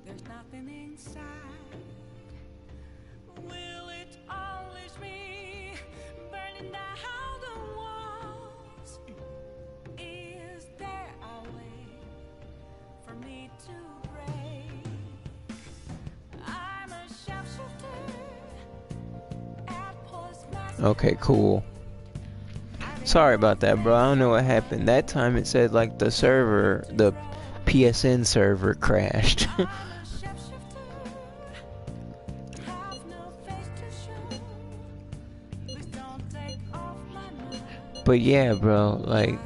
There's nothing inside. Will it always be burning down the walls? Is there a way for me to break? I'm a sharpshooter at Postmaster. Okay, cool. Sorry about that, bro. I don't know what happened. That time it said like the server, the PSN server crashed. But yeah, bro, like,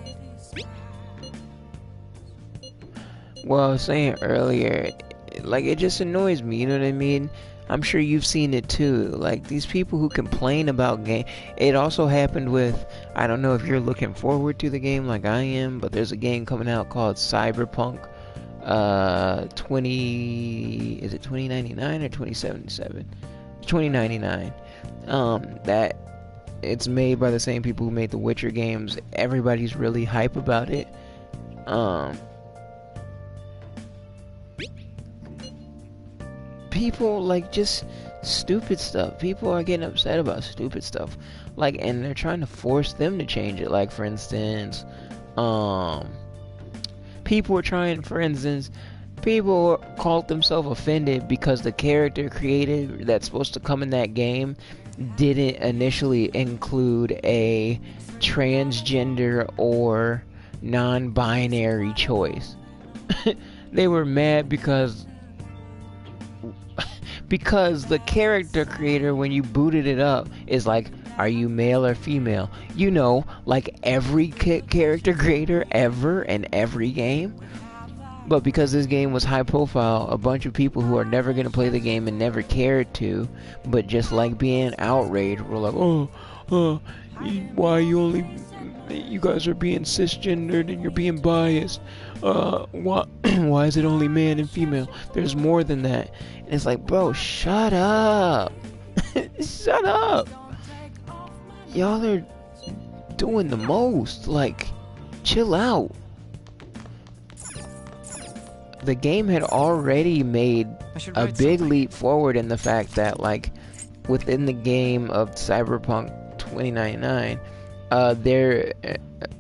well, I was saying earlier, like, it just annoys me, you know what I mean? I'm sure you've seen it too. Like, these people who complain about game. It also happened with, I don't know if you're looking forward to the game like I am, but there's a game coming out called Cyberpunk is it 2099 or 2077? 2099. That it's made by the same people who made the Witcher games. Everybody's really hype about it. People like just stupid stuff. People are getting upset about stupid stuff. Like, and they're trying to force them to change it. Like, for instance, people called themselves offended because the character created that's supposed to come in that game didn't initially include a transgender or non-binary choice. They were mad because the character creator, when you booted it up, is like, are you male or female? You know, like every character creator ever in every game. But because this game was high profile, a bunch of people who are never going to play the game and never cared to, but just like being outraged, were like, why you guys are being cisgendered and you're being biased. Why is it only man and female? There's more than that. And it's like, bro, shut up. Shut up. Y'all are doing the most. Like, chill out. The game had already made a big leap forward in the fact that, like, within the game of Cyberpunk 2099,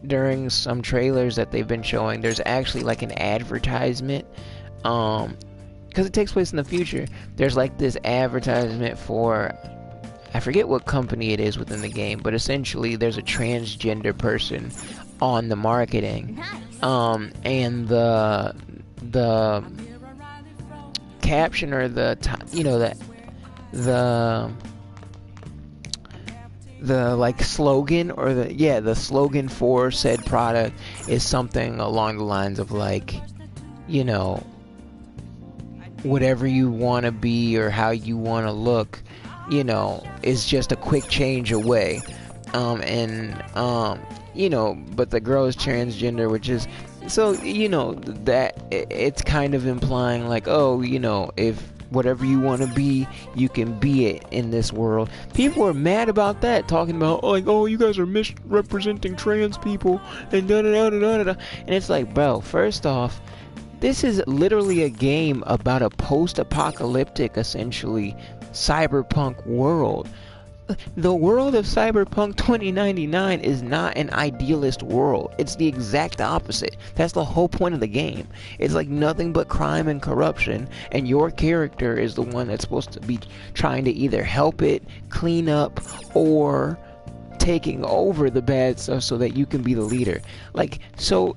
during some trailers that they've been showing, there's actually like an advertisement, because it takes place in the future. There's like this advertisement for, I forget what company it is within the game, but essentially there's a transgender person on the marketing, and the caption or the like slogan or the slogan for said product is something along the lines of like, you know, whatever you want to be or how you want to look, you know, is just a quick change away. You know, but the girl is transgender, which is, so, you know, that it's kind of implying like, oh, you know, if whatever you want to be, you can be it in this world. People are mad about that, talking about, like, oh, you guys are misrepresenting trans people, and da-da-da-da-da-da. And it's like, bro, first off, this is literally a game about a post-apocalyptic, essentially, cyberpunk world. The world of Cyberpunk 2099 is not an idealist world. It's the exact opposite. That's the whole point of the game. It's like nothing but crime and corruption, and your character is the one that's supposed to be trying to either help it, clean up, or taking over the bad stuff so that you can be the leader. Like, so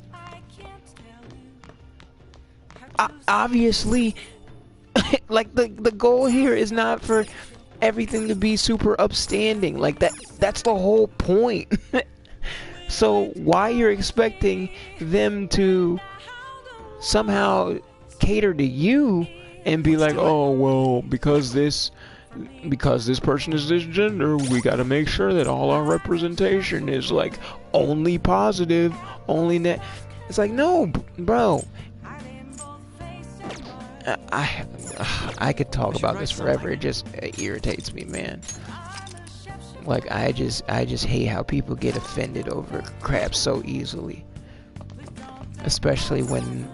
obviously, like the goal here is not for everything to be super upstanding. Like, that's the whole point. So why you're expecting them to somehow cater to you and be like, oh, well, because this person is this gender, we gotta make sure that all our representation is like only positive, only net. It's like, no, bro. I could talk about this forever. It just irritates me, man. Like I just hate how people get offended over crap so easily. Especially when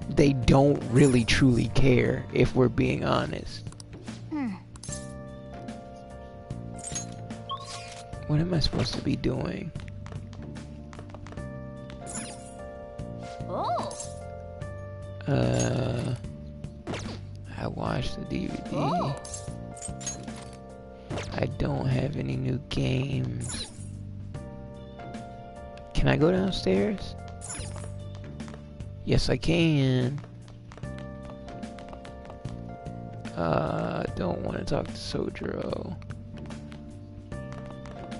they don't really truly care, if we're being honest. What am I supposed to be doing? Oh. I watched the DVD. Oh. I don't have any new games. Can I go downstairs? Yes, I can. Don't want to talk to Sojiro.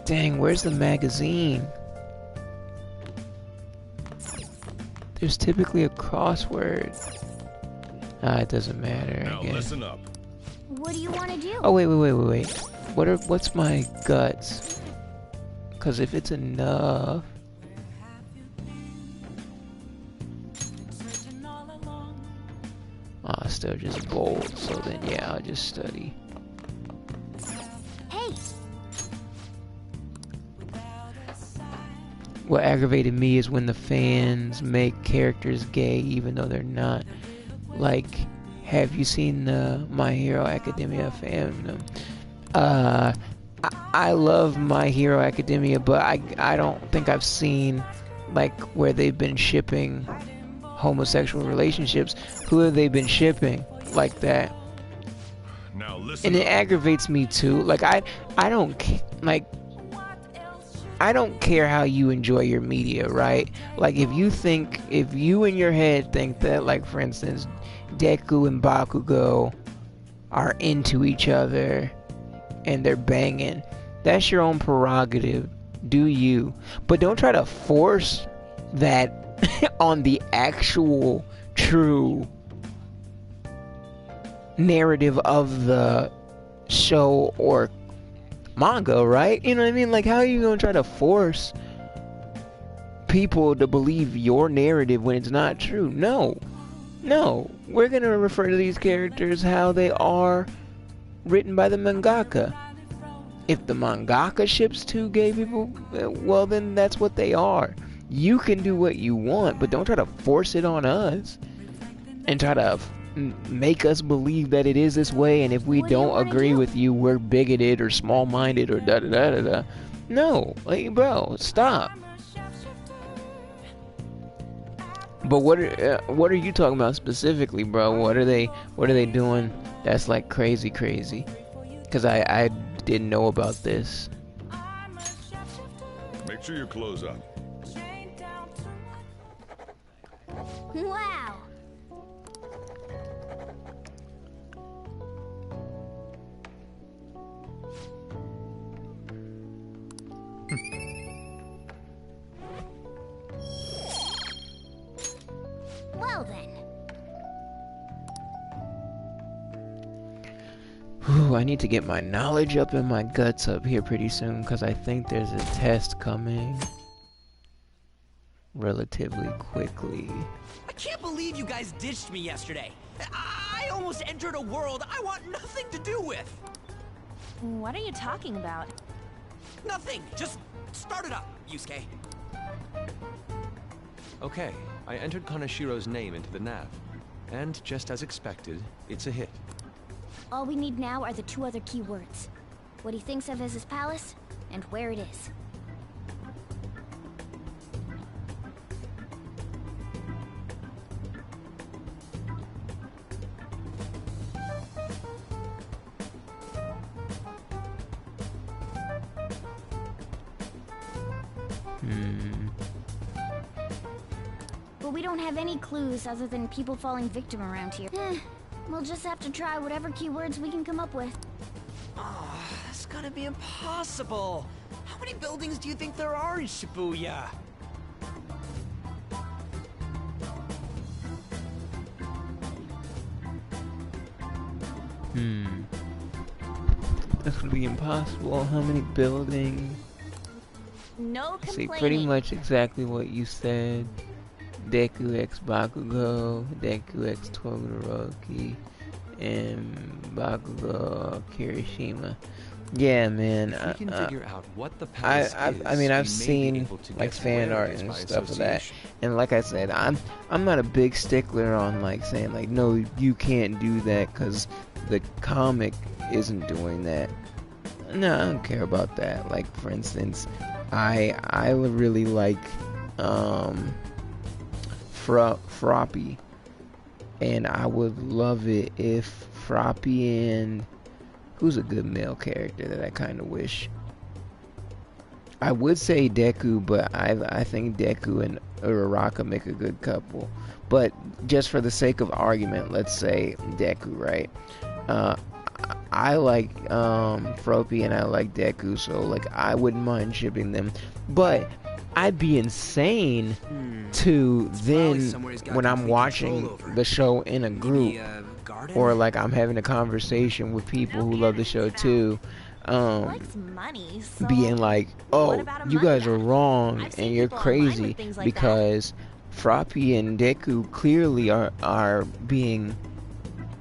Dang, where's the magazine? There's typically a crossword. It doesn't matter. Now listen up. What do you want to do? Oh wait. What's my guts? Cause if it's enough. Still just bold. So then yeah, I'll just study. Hey. What aggravated me is when the fans make characters gay even though they're not. Like, have you seen the My Hero Academia fandom? I love My Hero Academia, but I don't think I've seen like where they've been shipping homosexual relationships. Who have they been shipping like that? Now listen. And it aggravates me too. Like I don't like. I don't care how you enjoy your media, right? Like if you in your head think that, like for instance, Deku and Bakugo are into each other and they're banging, that's your own prerogative. Do you? But don't try to force that on the actual true narrative of the show or manga, right? You know what I mean? Like, how are you gonna try to force people to believe your narrative when it's not true? No, we're gonna refer to these characters how they are written by the mangaka. If the mangaka ships two gay people, well then that's what they are. You can do what you want, but don't try to force it on us and try to make us believe that it is this way, and if we don't agree with you, we're bigoted or small-minded or da-da-da-da-da. No, like, bro, stop. But what are you talking about specifically, bro? What are they doing that's like crazy? Because I didn't know about this. Make sure your clothes on. Wow. Well then. Ooh, I need to get my knowledge up and my guts up here pretty soon because I think there's a test coming relatively quickly. I can't believe you guys ditched me yesterday. I almost entered a world I want nothing to do with. What are you talking about? Nothing. Just start it up, Yusuke. Okay, I entered Kanashiro's name into the nav. And just as expected, it's a hit. All we need now are the two other keywords. What he thinks of as his palace, and where it is. But we don't have any clues other than people falling victim around here. We'll just have to try whatever keywords we can come up with. Oh, that's gotta be impossible. How many buildings do you think there are in Shibuya? That's gonna be impossible. How many buildings? No See, complaining. pretty much exactly what you said. Deku X Bakugo, Deku X Todoroki, and Bakugo Kirishima. Yeah, man. If we can figure out what the I palace I is, mean, I've we may be seen able to like guess fan where art it is and by stuff of that, association. and like I said, I'm not a big stickler on like saying like no, you can't do that because the comic isn't doing that. No, I don't care about that. Like for instance, I would really like Froppy, and I would love it if Froppy and who's a good male character that I kind of wish. I would say Deku, but I think Deku and Uraraka make a good couple. But just for the sake of argument, let's say Deku, right? I like Froppy and I like Deku, so like I wouldn't mind shipping them. But I'd be insane to then somewhere he's got when I'm complete watching control over. the show in a group, Maybe a garden? or like I'm having a conversation with people who love the show too, Likes money, so being like, what oh, about a you money guys are guy? wrong I've seen and you're people online with crazy things like that. because Froppy and Deku clearly are being,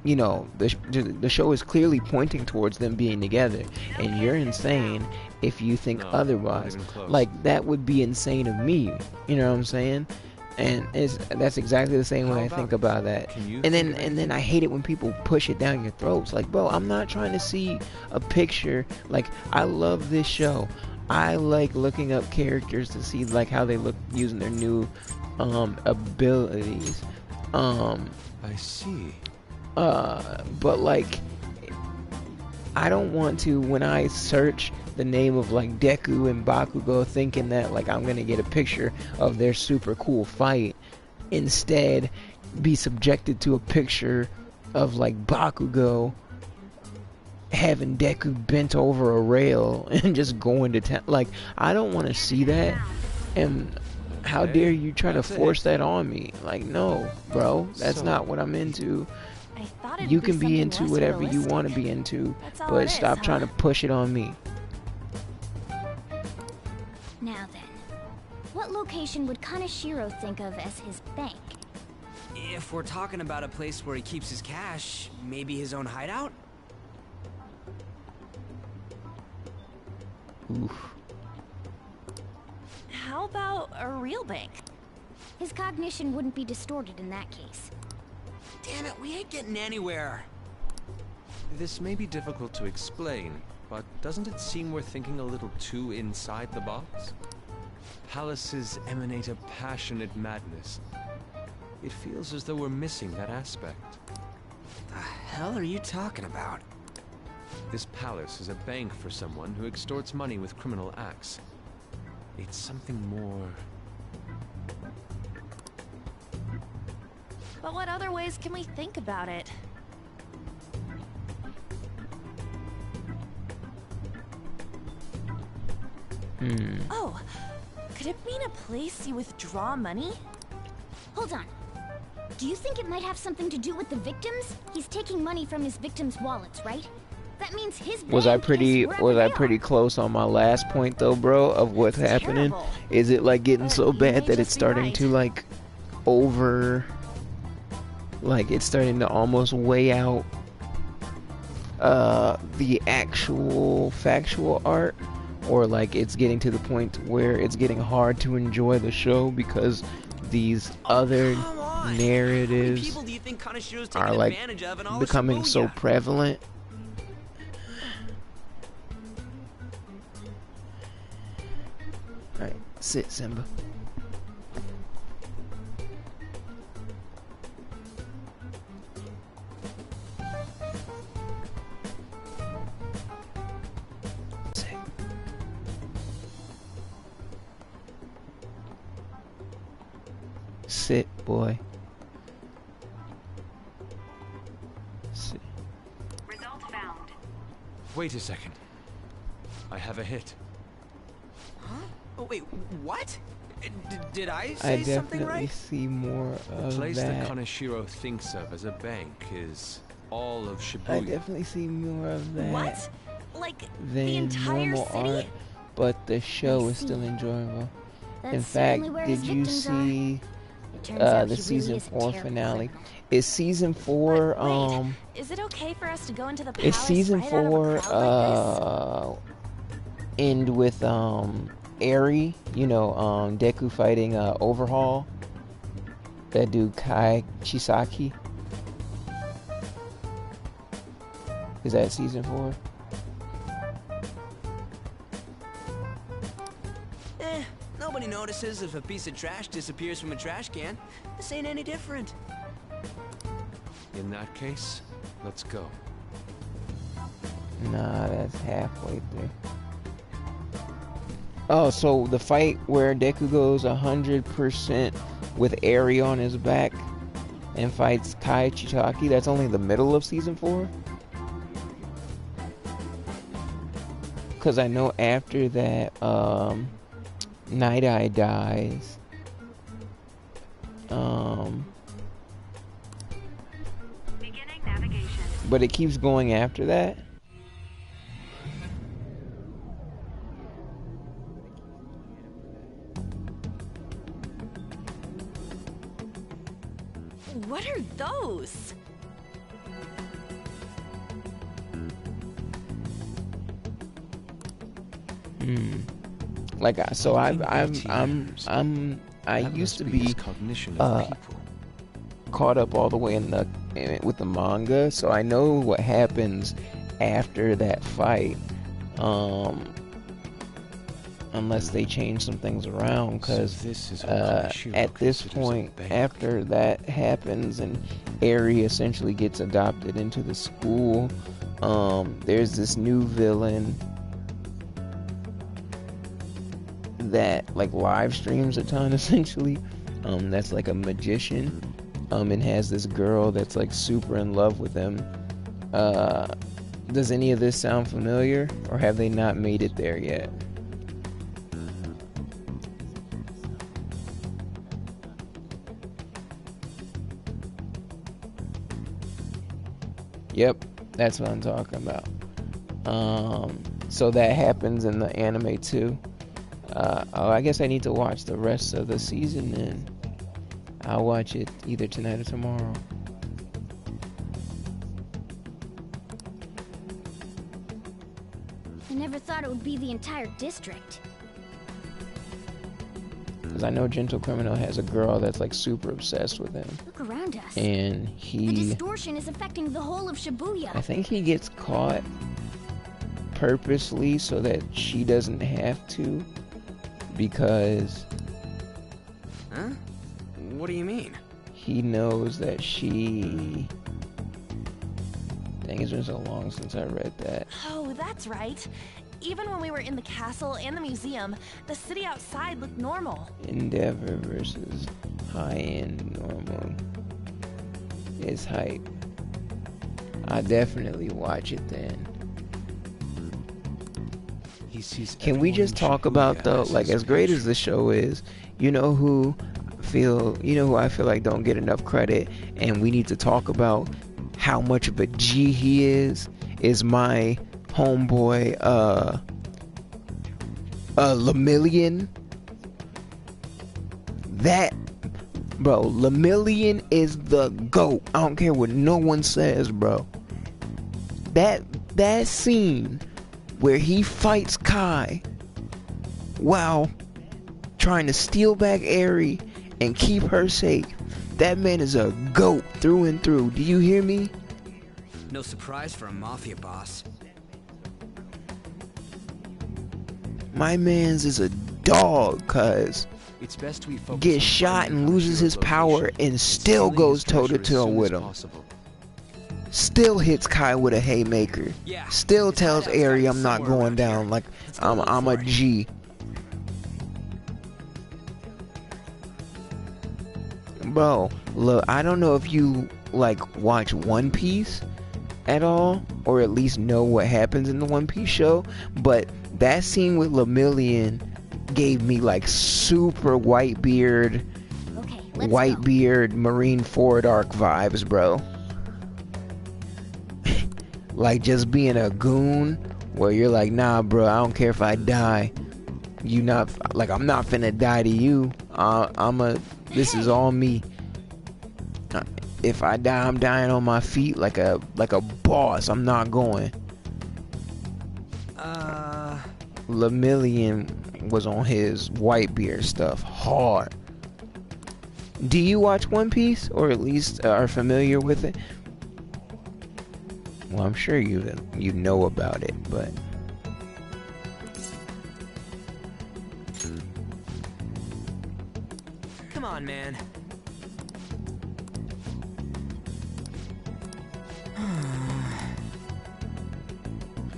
you know, the show is clearly pointing towards them being together, and you're insane if you think No, otherwise. not even close. Like that would be insane of me. You know what I'm saying? And that's exactly the same way How I about think it? about that. Can you And then think of and then I hate it when people push it down your throats. Like, bro, I'm not trying to see a picture. Like, I love this show. I like looking up characters to see like how they look using their new abilities. I see. But like, I don't want to, when I search the name of like Deku and Bakugo, thinking that like I'm gonna get a picture of their super cool fight, instead be subjected to a picture of like Bakugo having Deku bent over a rail and just going to town. Like, I don't want to see that. And how Hey, dare you try to that's force it. that on me? Like, no, bro, that's So- not what I'm into. I thought it'd You be can be something into less whatever you realistic. want to be into, That's all it but is, stop trying to huh? push it on me. Now then, what location would Kaneshiro think of as his bank? If we're talking about a place where he keeps his cash, maybe his own hideout? Oof. How about a real bank? His cognition wouldn't be distorted in that case. Damn it, we ain't getting anywhere. This may be difficult to explain, but doesn't it seem we're thinking a little too inside the box? Palaces emanate a passionate madness. It feels as though we're missing that aspect. The hell are you talking about? This palace is a bank for someone who extorts money with criminal acts. It's something more... But what other ways can we think about it? Oh, could it mean a place you withdraw money? Hold on. Do you think it might have something to do with the victims? He's taking money from his victims' wallets, right? That means his bank Was I is pretty wherever they pretty are. close on my last point though, bro, of what's It's happening? terrible. Is it like getting But so you bad may that it's just be starting right. to like over, like it's starting to almost weigh out the actual factual art, or like it's getting to the point where it's getting hard to enjoy the show because these other Come on. How many narratives people do you think Kanashiro's are taking like advantage of and all becoming the so Shibuya? prevalent. Alright, sit, Simba. Sit. Sit, boy. Sit. Result found. Wait a second. I have a hit. Oh, wait, what? Did I I say something definitely right? see more The of place that that. Kaneshiro thinks of as a bank is all of I Shibuya. definitely see more of that What? Like the than entire normal city? art, but the show I is still see. enjoyable. That's In fact, certainly where did his you victims are. see Turns out the he season really is a 4 terrible finale. criminal. Is season 4 But wait, is it okay for us to go into the is palace season right out of 4 a crowd like end with Eri, Deku fighting Overhaul, that dude Kai Chisaki? Is that season 4? Nobody notices if a piece of trash disappears from a trash can. This ain't any different. In that case, let's go. Nah, that's halfway through. Oh, so the fight where Deku goes 100% with Eri on his back and fights Kai Chisaki, that's only the middle of season 4? Because I know after that, Night Eye dies. Beginning navigation. But it keeps going after that? this? What are those? Like, so I That used to must be his be cognition of people. caught up all the way with the manga, so I know what happens after that fight. Unless they change some things around, because So this is what Kaneshiro at this considers a point, bank. after that happens and Eri essentially gets adopted into the school, there's this new villain that like live streams a ton essentially. That's like a magician, and has this girl that's like super in love with him. Does any of this sound familiar, or have they not made it there yet? Yep, that's what I'm talking about. So that happens in the anime too. I guess I need to watch the rest of the season, and I'll watch it either tonight or tomorrow. I never thought it would be the entire district. Because I know Gentle Criminal has a girl that's like super obsessed with him, Look around us. and The he, distortion is affecting the whole of I Shibuya. think he gets caught purposely so that she doesn't have to, because Huh? What do you mean? he knows that she... Dang, it's been so long since I read that. Oh, that's right. Even when we were in the castle and the museum, the city outside looked normal. Endeavor versus high-end normal is hype. I'll definitely watch it then. He sees Can we everyone just in talk Shibuya about though, as like his as great as patron. the show is, you know who I feel like don't get enough credit, and we need to talk about how much of a G he is my homeboy Lemillion. That bro, Lemillion is the GOAT. I don't care what no one says, bro. That scene where he fights Kai while trying to steal back Eri and keep her safe. That man is a GOAT through and through. Do you hear me? No surprise for a mafia boss. My man's is a dog, cuz It's best we focus gets on shot finding and loses his Kaneshiro's power location and still stealing goes his treasure as toe-to-toe soon with as him. possible. Still hits Kai with a haymaker. Yeah, Still his tells hideout's Eri gotta be I'm not somewhere going around down. here. Like Let's go look I'm a for it. G. Bro, look, I don't know if you like watch One Piece at all, or at least know what happens in the One Piece show, but that scene with Lemillion gave me like super Whitebeard, Okay, let's go. Marineford arc vibes, bro. Like just being a goon where you're like, nah, bro, I don't care if I die. You not like I'm not finna die to you. I'ma This is all me. If I die, I'm dying on my feet like a boss. I'm not going. Lemillion was on his Whitebeard stuff hard. Do you watch One Piece, or at least are familiar with it? Well, I'm sure you know about it, but Come on, man.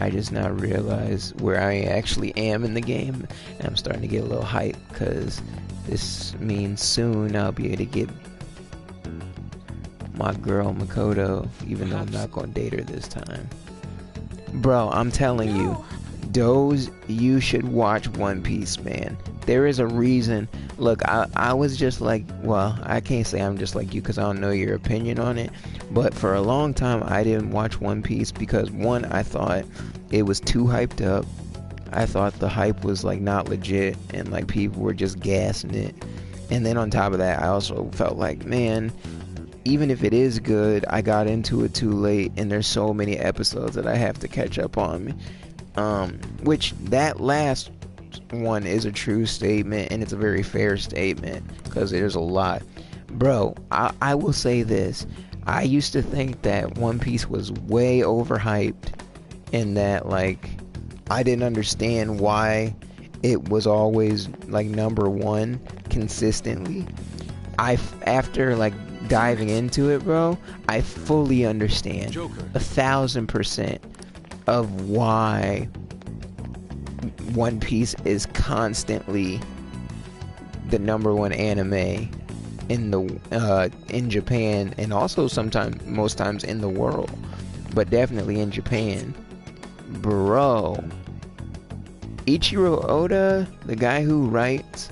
I just now realize where I actually am in the game, and I'm starting to get a little hyped because this means soon I'll be able to get my girl Makoto, even though I'm not gonna date her this time. Bro, I'm telling you, Doze, you should watch One Piece, man. There is a reason. Look, I was just like, well, I can't say I'm just like you because I don't know your opinion on it, but for a long time I didn't watch One Piece because, one, I thought it was too hyped up. I thought the hype was like not legit and like people were just gassing it. And then on top of that, I also felt like, man, even if it is good, I got into it too late and there's so many episodes that I have to catch up on. Which that last one is a true statement, and it's a very fair statement because there's a lot. Bro, I will say this. I used to think that One Piece was way overhyped and that, like, I didn't understand why it was always like number one consistently. After like diving into it, bro, I fully understand 1,000% of why One Piece is constantly the number one anime in Japan, and also most times in the world, but definitely in Japan. Bro, Ichiro Oda, the guy who writes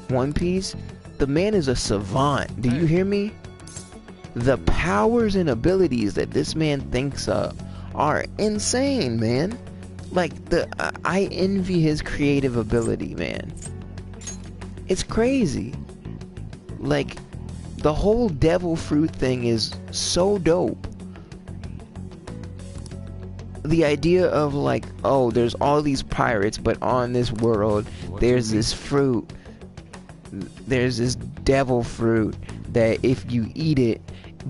One Piece, the man is a savant. Do you hear me? The powers and abilities that this man thinks of are insane, man. Like, I envy his creative ability, man. It's crazy. Like, the whole devil fruit thing is so dope. The idea of like, oh, there's all these pirates, but on this world there's this fruit, there's this devil fruit that if you eat it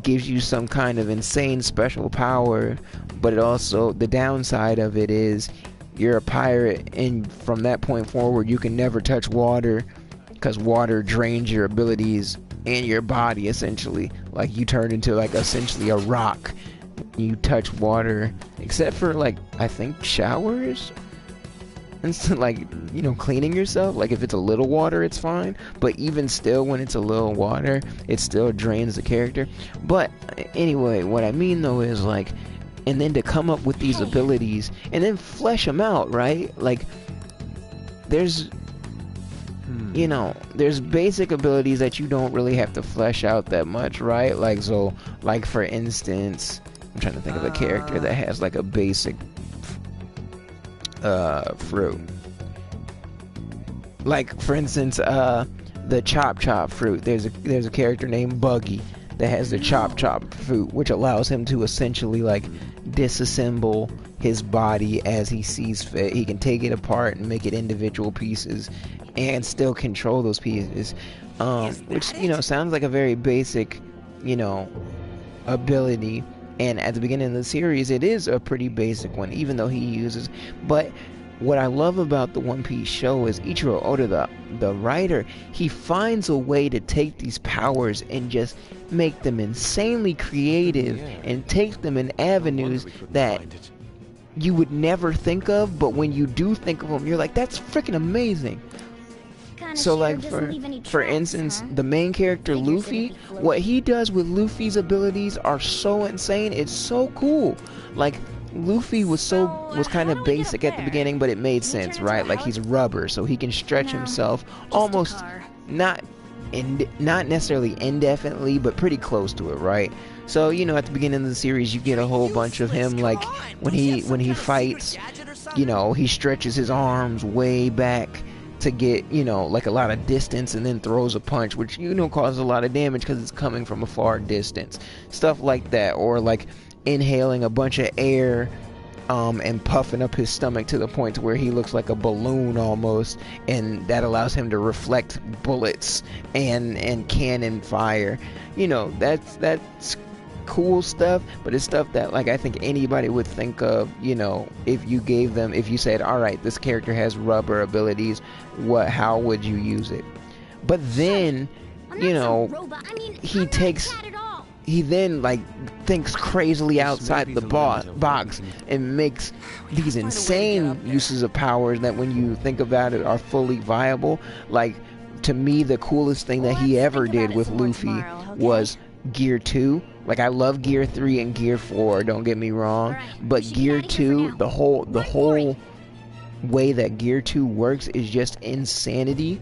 gives you some kind of insane special power, but it also, the downside of it is you're a pirate, and from that point forward you can never touch water because water drains your abilities and your body, essentially. Like, you turn into like essentially a rock. You touch water, except for like, I think showers and so, like, you know, cleaning yourself. Like, if it's a little water it's fine, but even still, when it's a little water, it still drains the character. But anyway, what I mean though is like, and then to come up with these abilities and then flesh them out, right? Like, there's, you know, there's basic abilities that you don't really have to flesh out that much, right? Like, so, like, for instance, I'm trying to think of a character that has like a basic fruit. Like, for instance, the Chop Chop fruit. There's a character named Buggy that has the Chop Chop fruit, which allows him to essentially like disassemble his body as he sees fit. He can take it apart and make it individual pieces and still control those pieces. Which, you know, sounds like a very basic, you know, ability. And at the beginning of the series, it is a pretty basic one, even though he uses. But what I love about the One Piece show is Ichiro Oda, the writer, he finds a way to take these powers and just make them insanely creative and take them in avenues that you would never think of. But when you do think of them, you're like, that's freaking amazing. So like, for instance, the main character Luffy, what he does with Luffy's abilities are so insane. It's so cool. Like, Luffy was kind of basic at the beginning, but it made sense, right? Like, he's rubber, so he can stretch himself almost not necessarily indefinitely, but pretty close to it, right? So, you know, at the beginning of the series, you get a whole bunch of him, like, when he fights, you know, he stretches his arms way back to get, you know, like a lot of distance, and then throws a punch, which, you know, causes a lot of damage because it's coming from a far distance. Stuff like that. Or like inhaling a bunch of air and puffing up his stomach to the point to where he looks like a balloon almost, and that allows him to reflect bullets and cannon fire. You know, that's cool stuff, but it's stuff that, like, I think anybody would think of, you know, if you said, all right, this character has rubber abilities, how would you use it? But then, you know, he then like thinks crazily outside the box and makes these insane uses of powers that, when you think about it, are fully viable. Like, to me, the coolest thing that he ever did with Luffy was Gear 2. Like, I love Gear 3 and Gear 4, don't get me wrong, but Gear 2, the whole way that Gear 2 works is just insanity,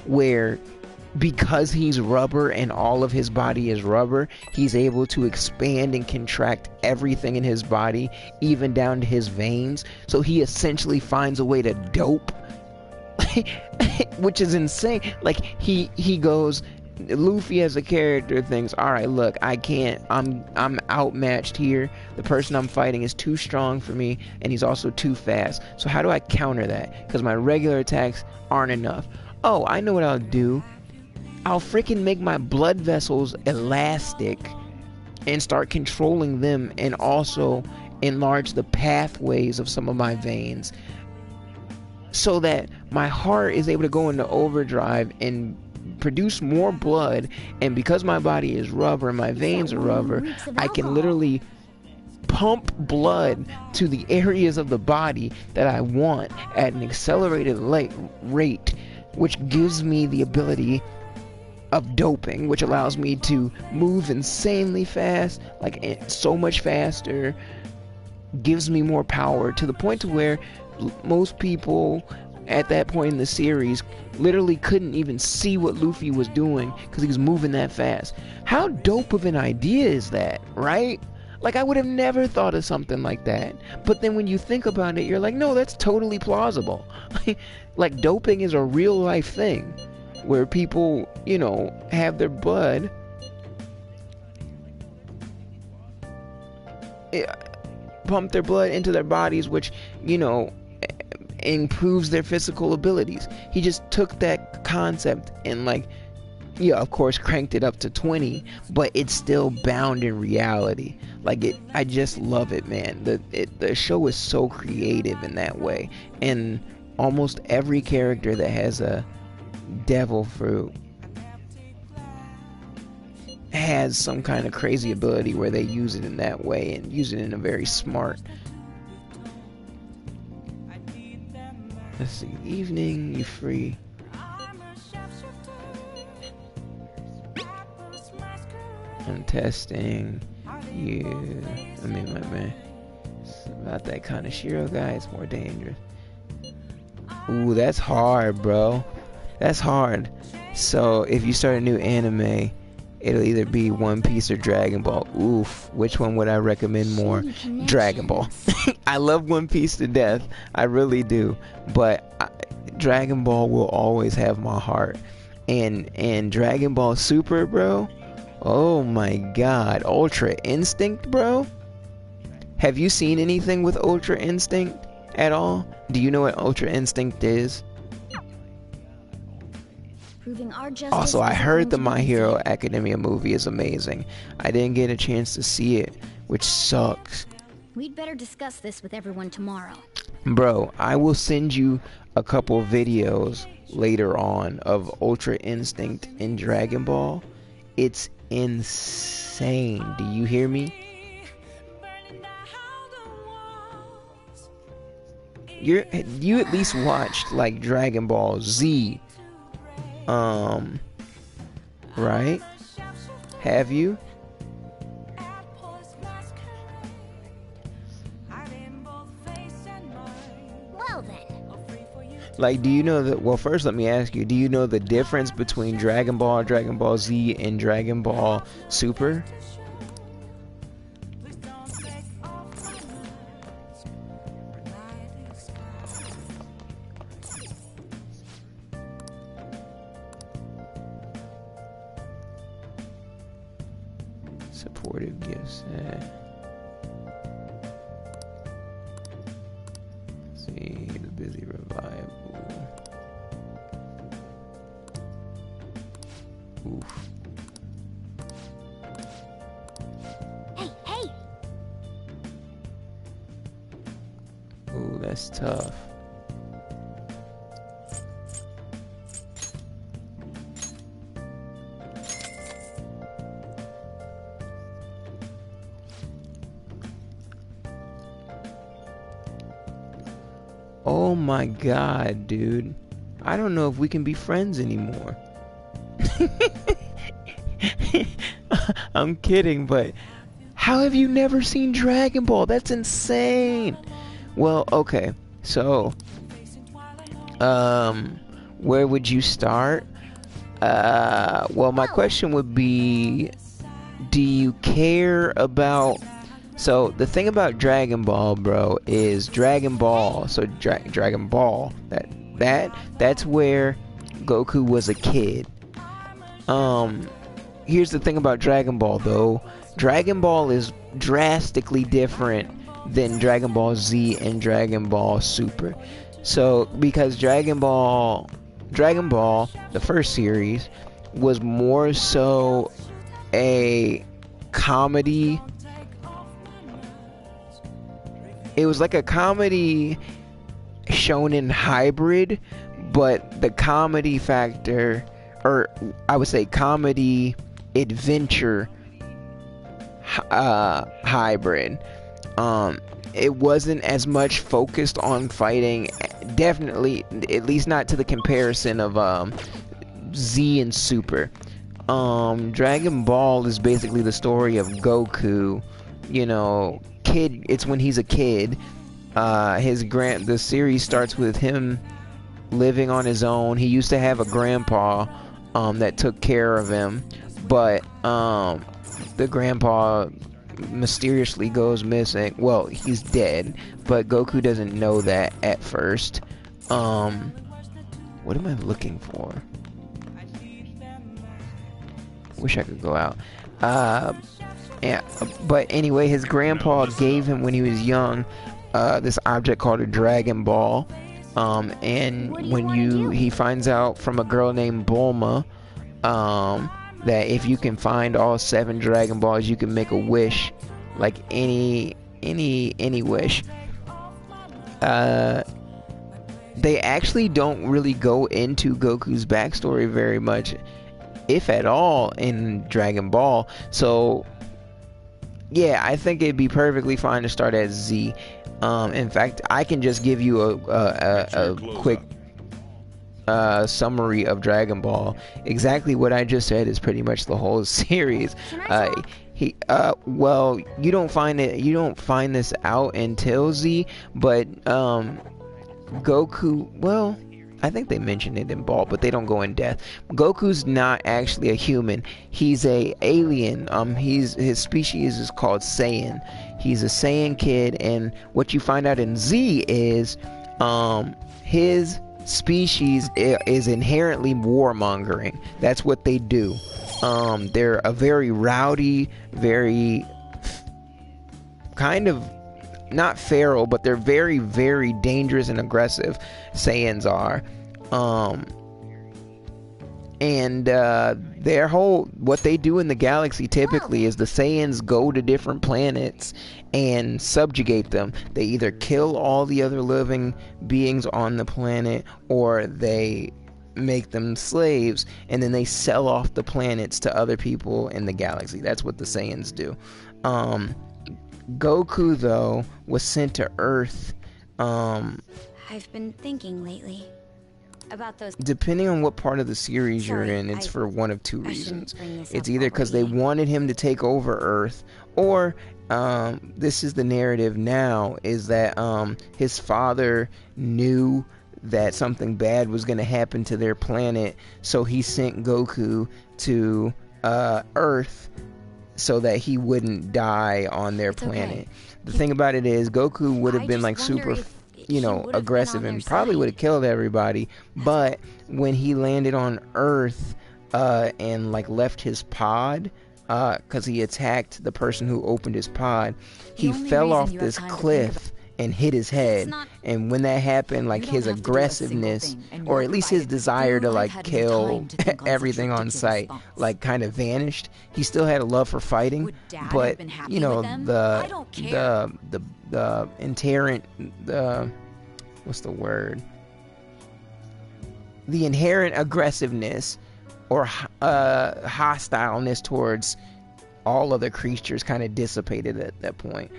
where because he's rubber and all of his body is rubber, he's able to expand and contract everything in his body, even down to his veins. So he essentially finds a way to dope, which is insane. Like, he goes, Luffy as a character thinks, all right, look, I'm outmatched here. The person I'm fighting is too strong for me, and he's also too fast. So how do I counter that? Because my regular attacks aren't enough. Oh, I know what I'll do. I'll freaking make my blood vessels elastic and start controlling them, and also enlarge the pathways of some of my veins so that my heart is able to go into overdrive and produce more blood. And because my body is rubber and my veins are rubber, I can literally pump blood to the areas of the body that I want at an accelerated rate, which gives me the ability of doping, which allows me to move insanely fast, like so much faster, gives me more power, to the point to where most people at that point in the series literally couldn't even see what Luffy was doing because he was moving that fast. How dope of an idea is that, right? Like, I would have never thought of something like that. But then when you think about it, you're like, no, that's totally plausible. Like, doping is a real life thing where people, you know, have their blood pump their blood into their bodies, which, you know, improves their physical abilities. He just took that concept and, like, yeah, of course, cranked it up to 20, but it's still bound in reality. Like, I just love it, man. The show is so creative in that way, and almost every character that has a devil fruit has some kind of crazy ability where they use it in that way and use it in a very smart. Let's see. Evening, you free. I'm testing you. I mean, my man. It's about that kind of Shiro guy. It's more dangerous. Ooh, that's hard, bro. That's hard. So if you start a new anime, it'll either be One Piece or Dragon Ball. Oof, which one would I recommend more? Dragon Ball. I love One Piece to death. I really do. But Dragon Ball will always have my heart. And Dragon Ball Super, bro. Oh my god. Ultra Instinct, bro. Have you seen anything with Ultra Instinct at all? Do you know what Ultra Instinct is? Also, I heard the My Hero Academia movie is amazing. I didn't get a chance to see it, which sucks. We'd better discuss this with everyone tomorrow. Bro, I will send you a couple videos later on of Ultra Instinct in Dragon Ball. It's insane. Do you hear me? You at least watched like Dragon Ball Z. Right? Have you? Well then. Like, do you know that? Well, first let me ask you, do you know the difference between Dragon Ball Z, and Dragon Ball Super? Supportive gifts. See the busy revival. Oof. Hey, hey! Ooh, that's tough. Oh my god, dude. I don't know if we can be friends anymore. I'm kidding, but how have you never seen Dragon Ball? That's insane. Well, okay. So, where would you start? Well, my question would be, do you care about... So, the thing about Dragon Ball, bro, is Dragon Ball. So, Dragon Ball, that's where Goku was a kid. Here's the thing about Dragon Ball, though. Dragon Ball is drastically different than Dragon Ball Z and Dragon Ball Super. So, because Dragon Ball, the first series, was more so a comedy. It was like a comedy shonen hybrid, but the comedy factor, or I would say comedy adventure hybrid. It wasn't as much focused on fighting, definitely, at least not to the comparison of Z and Super. Dragon Ball is basically the story of Goku, you know, kid. It's when he's a kid. The series starts with him living on his own. He used to have a grandpa that took care of him, but the grandpa mysteriously goes missing. Well, he's dead, but Goku doesn't know that at first. What am I looking for? Wish I could go out. Yeah, but anyway, his grandpa gave him when he was young this object called a Dragon Ball. And when he finds out from a girl named Bulma that if you can find all 7 Dragon Balls, you can make a wish, like any wish. They actually don't really go into Goku's backstory very much, if at all, in Dragon Ball. So yeah, I think it'd be perfectly fine to start as Z. In fact, I can just give you a quick summary of Dragon Ball. Exactly what I just said is pretty much the whole series. Well, you don't find this out until Z, but Goku, well, I think they mentioned it in Ball, but they don't go in depth. Goku's not actually a human. He's a alien. His species is called Saiyan. He's a Saiyan kid, and what you find out in Z is his species is inherently warmongering. That's what they do. They're a very rowdy, very kind of not feral, but they're very, very dangerous and aggressive. Saiyans are. And their whole, what they do in the galaxy typically is the Saiyans go to different planets and subjugate them. They either kill all the other living beings on the planet, or they make them slaves, and then they sell off the planets to other people in the galaxy. That's what the Saiyans do. Goku, though, was sent to Earth. I've been thinking lately about those. Depending on what part of the series you're in, it's for one of two reasons. It's either because they wanted him to take over Earth, or this is the narrative now, is that his father knew that something bad was going to happen to their planet, so he sent Goku to Earth so that he wouldn't die on their planet. Okay. The thing about it is, Goku would have been like super, aggressive and probably would have killed everybody. But when he landed on Earth and like left his pod because he attacked the person who opened his pod. He only fell reason off you have this time to think cliff and hit his head. not- And when that happened, like You don't his have to do a single aggressiveness, thing, and or you're at least his provided. desire to I've like had kill time to think on such everything on ridiculous sight, thoughts. like kind of vanished. He still had a love for fighting, Would Dad have but been happy you know with them? the I don't care. the inherent what's the word? The inherent aggressiveness or hostileness towards all other creatures kind of dissipated at that point.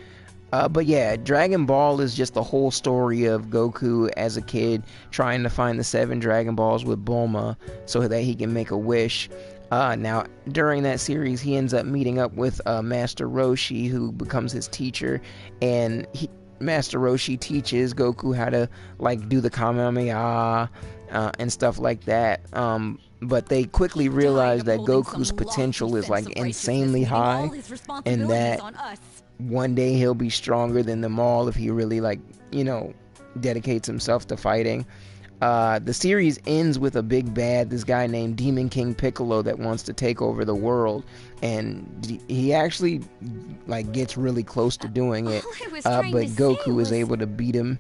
But yeah, Dragon Ball is just the whole story of Goku as a kid trying to find the 7 Dragon Balls with Bulma so that he can make a wish. Now, during that series, he ends up meeting up with Master Roshi, who becomes his teacher, and Master Roshi teaches Goku how to like do the Kamehameha and stuff like that. But they quickly realize that Goku's potential is like insanely high, and that one day he'll be stronger than them all if he really like, you know, dedicates himself to fighting. The series ends with a big bad, this guy named Demon King Piccolo that wants to take over the world, and he actually like gets really close to doing it, All I was but trying to say Goku is was- able to beat him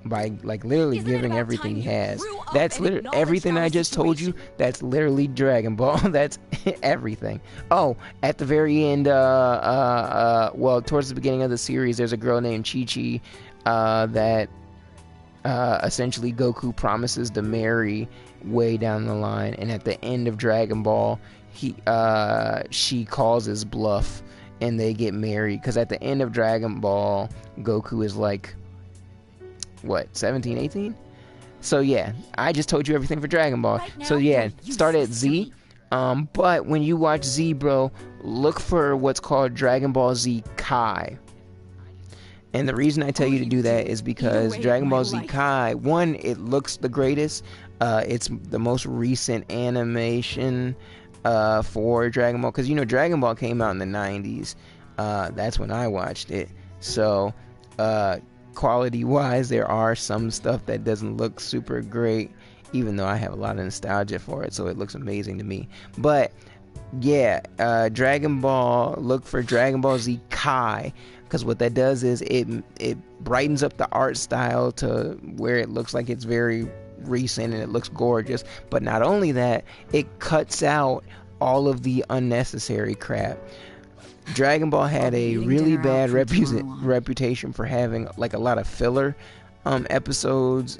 by like literally Isn't it giving about everything time he you has. grew up That's and literally acknowledged everything our I just told you. situation? That's literally Dragon Ball. That's everything. Oh, at the very end, well, towards the beginning of the series, there's a girl named Chi-Chi that essentially Goku promises to marry way down the line, and at the end of Dragon Ball, she calls his bluff, and they get married. Because at the end of Dragon Ball, Goku is like, what, 17, 18? So yeah, I just told you everything for Dragon Ball. Right now, So yeah, you're start at useless to Z. me. But when you watch Z, bro, look for what's called Dragon Ball Z Kai. And the reason I tell you to do that is because away Dragon my Ball Z life. Kai, one, it looks the greatest. It's the most recent animation for Dragon Ball. Because, you know, Dragon Ball came out in the 90s. That's when I watched it. So, quality-wise, there are some stuff that doesn't look super great, even though I have a lot of nostalgia for it, so it looks amazing to me. But yeah, Dragon Ball, look for Dragon Ball Z Kai, because what that does is it brightens up the art style to where it looks like it's very recent and it looks gorgeous. But not only that, it cuts out all of the unnecessary crap. Dragon Ball had a Eating really dinner bad out from tomorrow on. reputation for having like a lot of filler episodes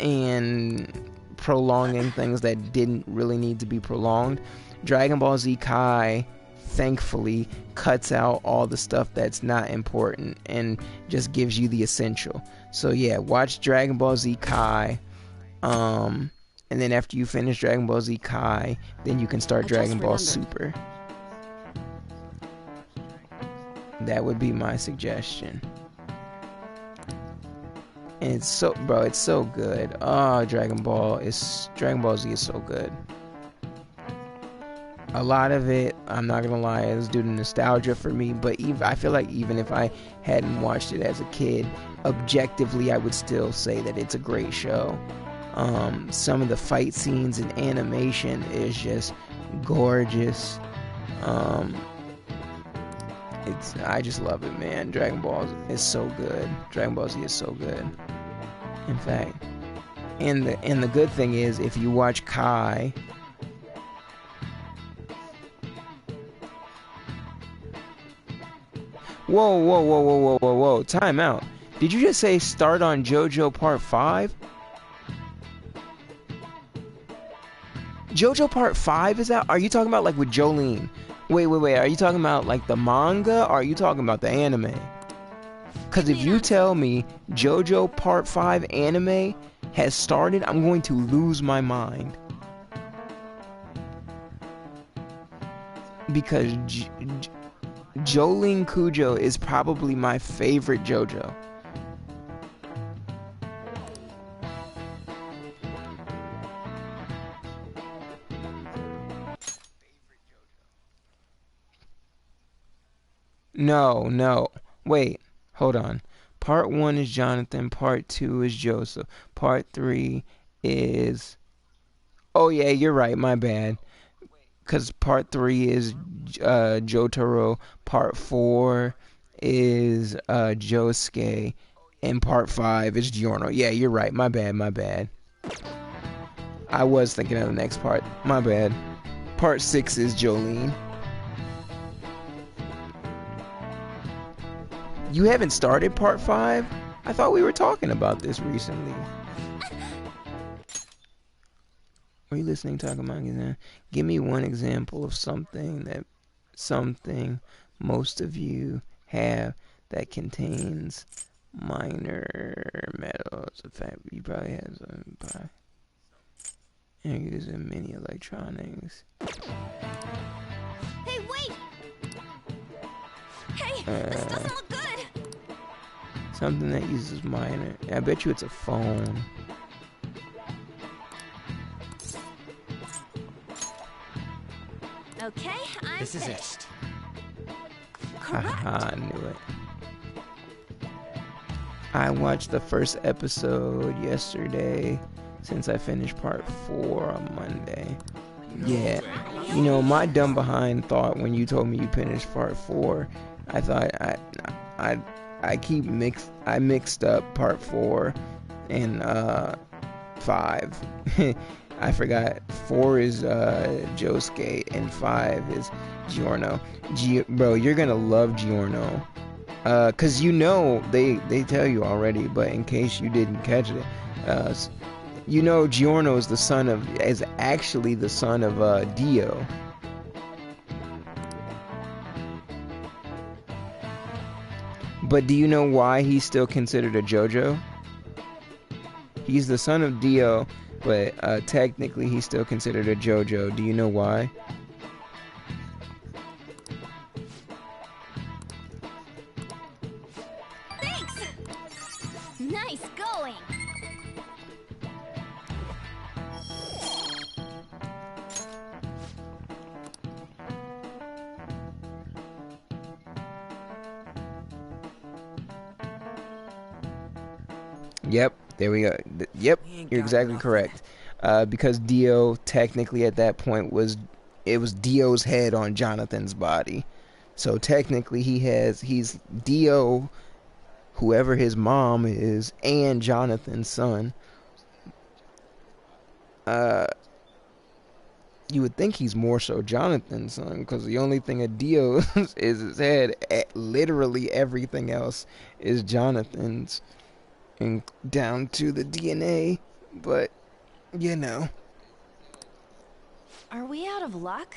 and prolonging things that didn't really need to be prolonged. Dragon Ball Z Kai thankfully cuts out all the stuff that's not important and just gives you the essential. So yeah, watch Dragon Ball Z Kai, and then after you finish Dragon Ball Z Kai, then you can start I Dragon just Ball remembered. Super. That would be my suggestion. And it's so, bro, it's so good. Oh, Dragon Ball Z is so good. A lot of it, I'm not gonna lie, is due to nostalgia for me. But I feel like even if I hadn't watched it as a kid, objectively, I would still say that it's a great show. Some of the fight scenes and animation is just gorgeous. I just love it, man. Dragon Ball is so good. Dragon Ball Z is so good. In fact, and the good thing is, if you watch Kai, whoa, time out. Did you just say start on JoJo Part 5? JoJo Part 5 is out? Are you talking about like with Jolene? Wait. Are you talking about like the manga, or are you talking about the anime? Because if you tell me JoJo Part 5 anime has started, I'm going to lose my mind. Because Jolene Kujo is probably my favorite JoJo. No. Wait, hold on. Part 1 is Jonathan, Part 2 is Joseph, Part 3 is... Oh yeah, you're right, my bad. because part 3 is Jotaro, part 4 is Josuke, and part 5 is Giorno. Yeah, you're right. My bad. I was thinking of the next part. My bad. Part 6 is Jolene. You haven't started part 5? I thought we were talking about this recently. Are you listening, Takamaki? Give me one example of something most of you have that contains minor metals. In fact, you probably have some by and using many electronics. Hey, wait! Hey, this doesn't look good! Something that uses minor. I bet you it's a phone. Okay, I'm This is finished. it. Correct. Haha, I knew it. I watched the first episode yesterday since I finished part 4 on Monday. Yeah. You know, my dumb behind thought when you told me you finished part 4, I thought I mixed up part 4 and 5. I forgot 4 is Josuke and 5 is Giorno. Bro, you're gonna love Giorno. Cause you know they tell you already, but in case you didn't catch it, you know Giorno is actually the son of Dio. But do you know why he's still considered a JoJo? He's the son of Dio, but technically he's still considered a JoJo. Do you know why? Thanks! Nice going! Yep, there we go. Yep, you're exactly correct. Because Dio technically at that point was Dio's head on Jonathan's body. So technically he's Dio, whoever his mom is, and Jonathan's son. You would think he's more so Jonathan's son, because the only thing of Dio is his head. Literally everything else is Jonathan's, and down to the DNA. But you know. Are we out of luck?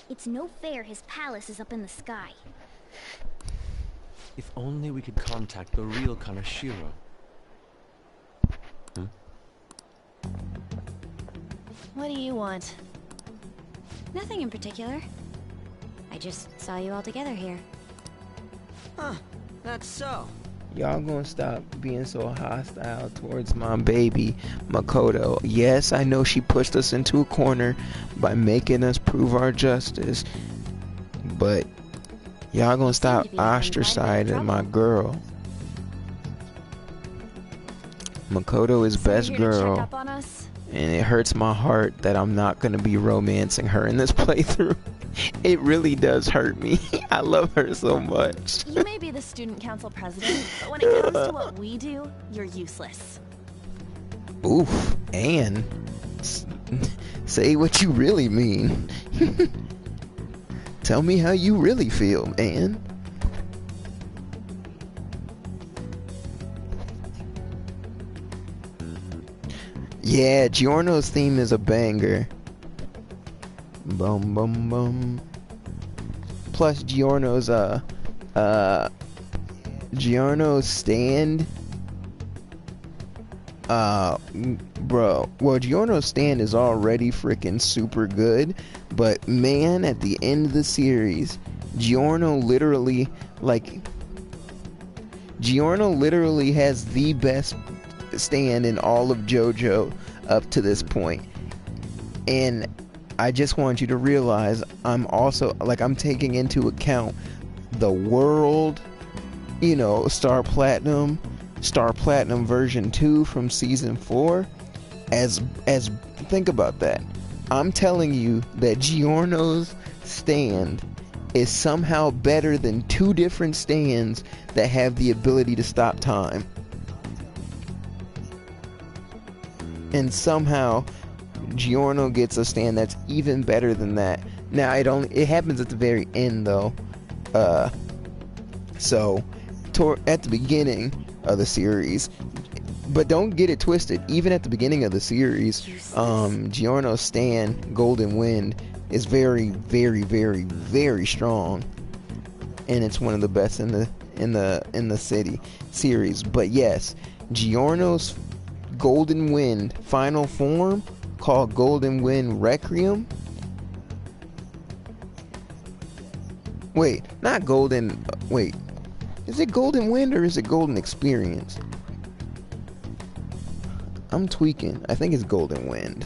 It's no fair his palace is up in the sky. If only we could contact the real Kanashiro. What do you want? Nothing in particular. I just saw you all together here. Huh, that's so. Y'all gonna stop being so hostile towards my baby, Makoto. Yes, I know she pushed us into a corner by making us prove our justice, but y'all gonna stop ostracizing my girl. Makoto is best Here to check girl, up on us? and it hurts my heart that I'm not gonna be romancing her in this playthrough. It really does hurt me. I love her so much. You may be the student council president, but when it comes to what we do, you're useless. Oof, and say what you really mean. Tell me how you really feel, man. Yeah, Giorno's theme is a banger. Bum bum bum. Plus Giorno's stand. Bro, well, Giorno's stand is already freaking super good, but man, at the end of the series, Giorno literally has the best stand in all of JoJo up to this point. And I just want you to realize I'm taking into account the world, you know, Star Platinum version 2 from season 4 as think about that. I'm telling you that Giorno's stand is somehow better than 2 different stands that have the ability to stop time. And somehow Giorno gets a stand that's even better than that. Now it happens at the very end though. So at the beginning of the series, but don't get it twisted, even at the beginning of the series, Giorno's stand, Golden Wind, is very, very, very, very strong, and it's one of the best in the city series. But yes, Giorno's Golden Wind final form, called Golden Wind Requiem. Wait, not Golden. Wait, is it Golden Wind or is it Golden Experience? I'm tweaking. I think it's Golden Wind.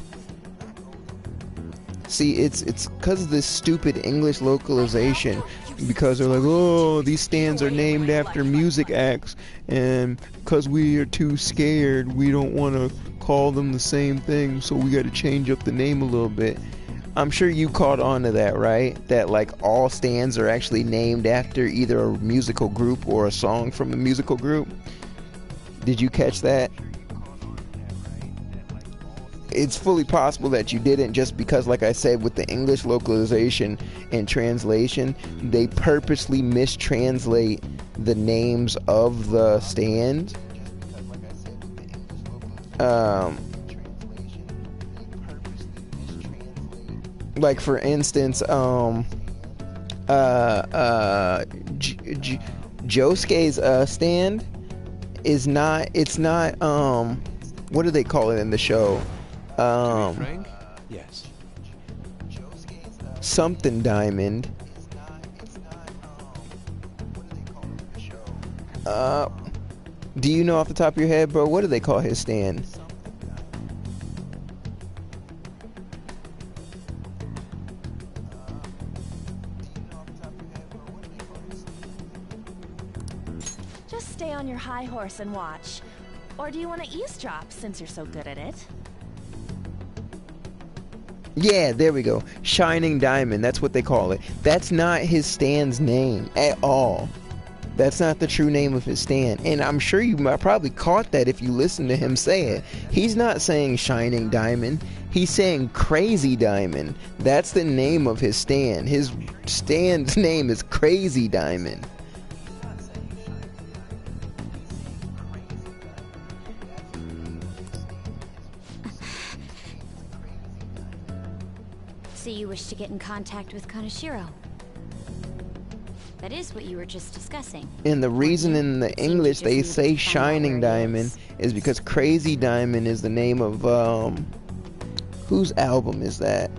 See, it's because of this stupid English localization, because they're like, oh, these stands are named after music acts, and because we are too scared, we don't want to call them the same thing, so we got to change up the name a little bit. I'm sure you caught on to that, right? That like all stands are actually named after either a musical group or a song from a musical group. Did you catch that? It's fully possible that you didn't, just because, like I said, with the English localization and translation, they purposely mistranslate the names of the stands. Like for instance, Josuke's stand is not. It's not. What do they call it in the show? Frank? Yes. Something Diamond. Do you know off the top of your head, bro? What do they call his stand? Just stay on your high horse and watch. Or do you want to eavesdrop since you're so good at it? Yeah, there we go. Shining Diamond, that's what they call it. That's not his stand's name at all. That's not the true name of his stand. And I'm sure you probably caught that if you listened to him say it. He's not saying Shining Diamond. He's saying Crazy Diamond. That's the name of his stand. His stand's name is Crazy Diamond. So you wish to get in contact with Kaneshiro? That is what you were just discussing. And the reason in the English they say Shining Diamond is because Crazy Diamond is the name of, whose album is that?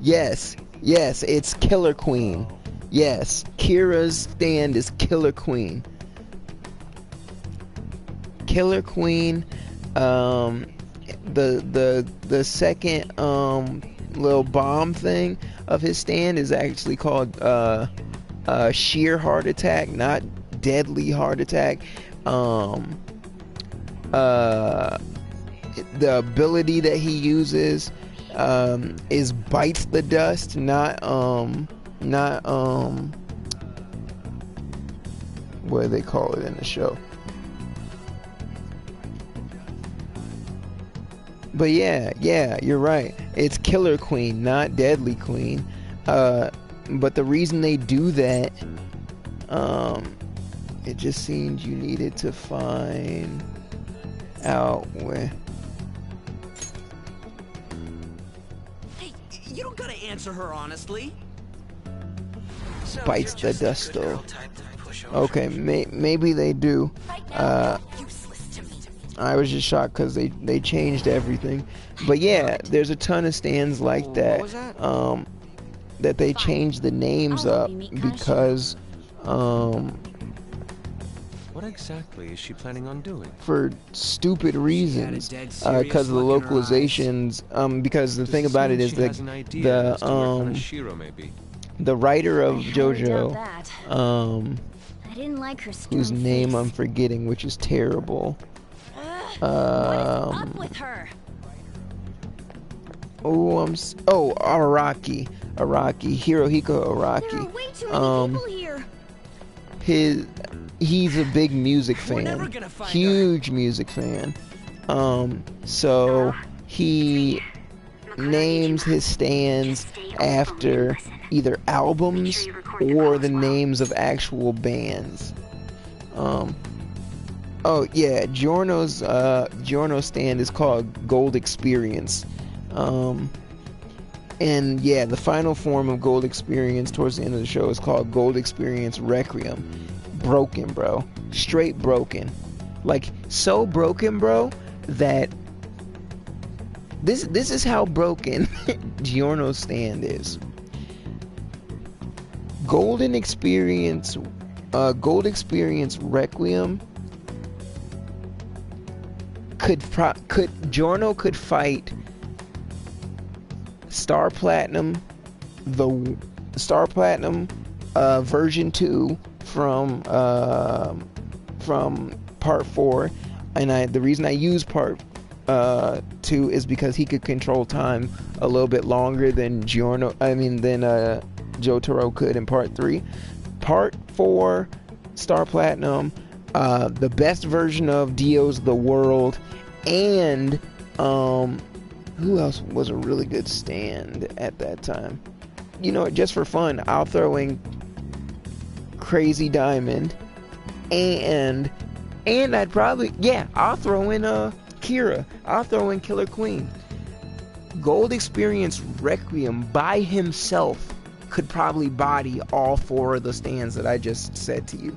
Yes, it's Killer Queen. Yes, Kira's stand is Killer Queen. Killer Queen, the second little bomb thing of his stand is actually called Sheer Heart Attack, not Deadly Heart Attack. The ability that he uses is Bites the Dust, not what do they call it in the show? But yeah, you're right. It's Killer Queen, not Deadly Queen. But the reason they do that, it just seemed you needed to find out where. Hey, you don't gotta answer her honestly. Bites the Dust though. Okay, maybe they do. I was just shocked because they changed everything. But yeah, there's a ton of stands like that, that they changed the names up because, what exactly is she planning on doing? For stupid reasons, because of the localizations, because the thing about it is the writer of JoJo, I didn't like her whose stone name face. I'm forgetting, which is terrible. What is up with her? Araki, Hirohiko There are Araki. way too many people here. He's a big music We're fan, never gonna find huge music fan. So he names his stands after either albums or the names of actual bands. Oh yeah, Giorno's stand is called Gold Experience. And yeah, the final form of Gold Experience towards the end of the show is called Gold Experience Requiem. Broken, bro. Straight broken. Like, so broken, bro, that this is how broken Giorno's stand is. Gold Experience Requiem Giorno could fight Star Platinum, the Star Platinum version 2 from part 4, and the reason I use part 2 is because he could control time a little bit longer than Jotaro could in part 3. Part 4, Star Platinum, the best version of Dio's The World, and who else was a really good stand at that time? You know, just for fun, I'll throw in Crazy Diamond, and I'd probably, I'll throw in Kira. I'll throw in Killer Queen. Gold Experience Requiem by himself could probably body all 4 of the stands that I just said to you.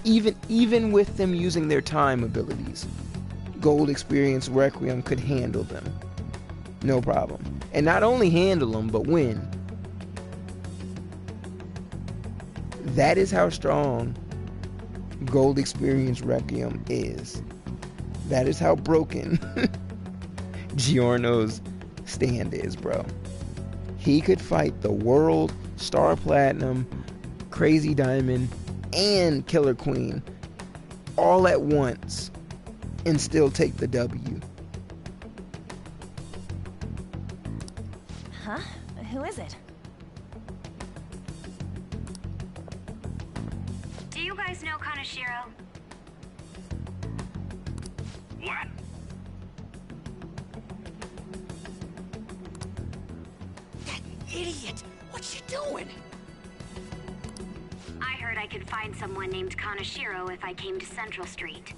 Even with them using their time abilities, Gold Experience Requiem could handle them. No problem. And not only handle them, but win. That is how strong Gold Experience Requiem is. That is how broken Giorno's stand is, bro. He could fight the World, Star Platinum, Crazy Diamond, and Killer Queen all at once and still take the W. Huh? Who is it? Do you guys know Kaneshiro? What? That idiot! What's she doing? I heard I could find someone named Kaneshiro if I came to Central Street.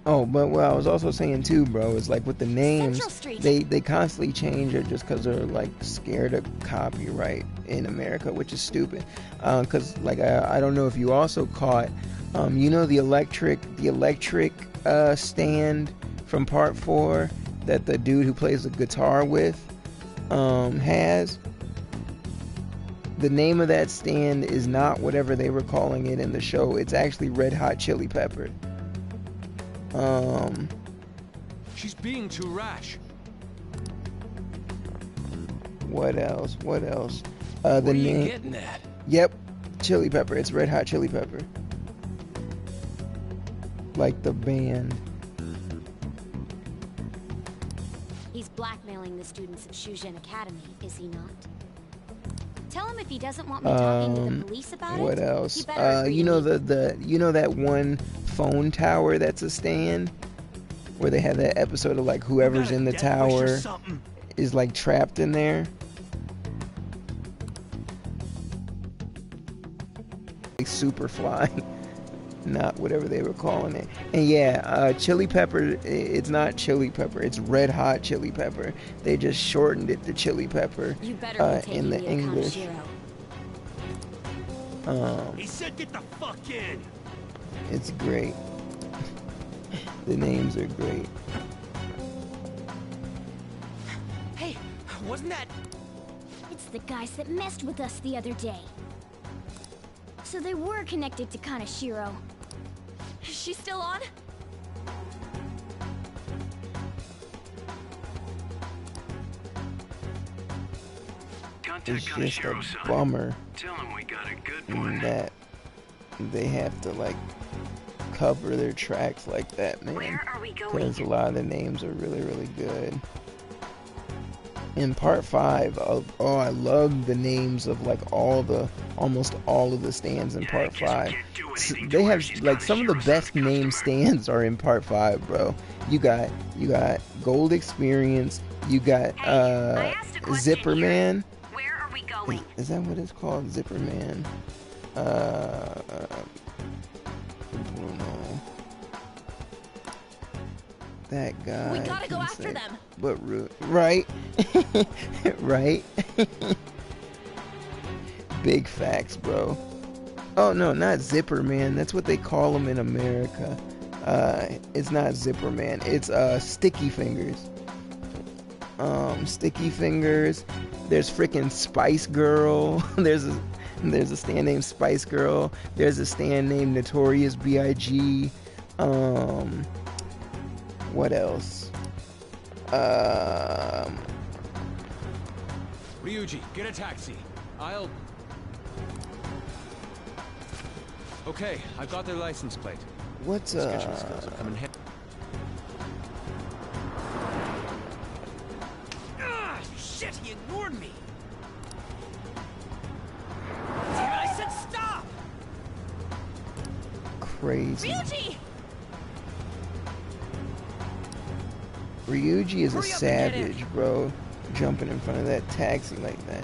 Oh, but what I was also saying too, bro, is like with the names, Central Street. they constantly change it just because they're like scared of copyright in America, which is stupid. Because like I don't know if you also caught, you know, the electric stand from part 4 that the dude who plays the guitar with has. The name of that stand is not whatever they were calling it in the show. It's actually Red Hot Chili Pepper. She's being too rash. What else? What The are you name. getting at? Yep, Chili Pepper. It's Red Hot Chili Pepper. Like the band. He's blackmailing the students of Shujin Academy, is he not? Tell him if he doesn't want me talking to the police about What it. He else? better agree You know to me. that one phone tower that's a stand, where they have that episode of like whoever's in the Death wish or tower something. is like trapped in there. Like Superfly, not whatever they were calling it. And yeah, Chili Pepper. It's not Chili Pepper. It's Red Hot Chili Pepper. They just shortened it to Chili Pepper You better be taking in the me to English. Kaneshiro. He said get the fuck in. It's great. The names are great. Hey, wasn't that... It's the guys that messed with us the other day. So they were connected to Kaneshiro. Is she still on? It's just a bummer Tell him we got a good plan. that they have to like cover their tracks like that, man. Where are we Because a going? lot of the names are really, really good. In part 5, oh, I love the names of like almost all of the stands in part 5. They have like some of the best named stands are in part 5, bro. You got Gold Experience, you got Zipper Man. Where are we going? Is that what it's called? Zipper Man. Bruno. That guy. We gotta go can after say- them. But right, right. Big facts, bro. Oh no, not Zipper Man. That's what they call him in America. It's not Zipper Man. It's Sticky Fingers. Sticky Fingers. There's freaking Spice Girl. There's a stand named Spice Girl. There's a stand named Notorious B.I.G. What else? Ryuji, get a taxi. I'll... Okay, I've got their license plate. What's Sketching skills will come in handy. Ah, shit, he ignored me. Damn it, I said stop. crazy? Ryuji! Ryuji is a Hurry up and get in. savage, bro. Jumping in front of that taxi like that.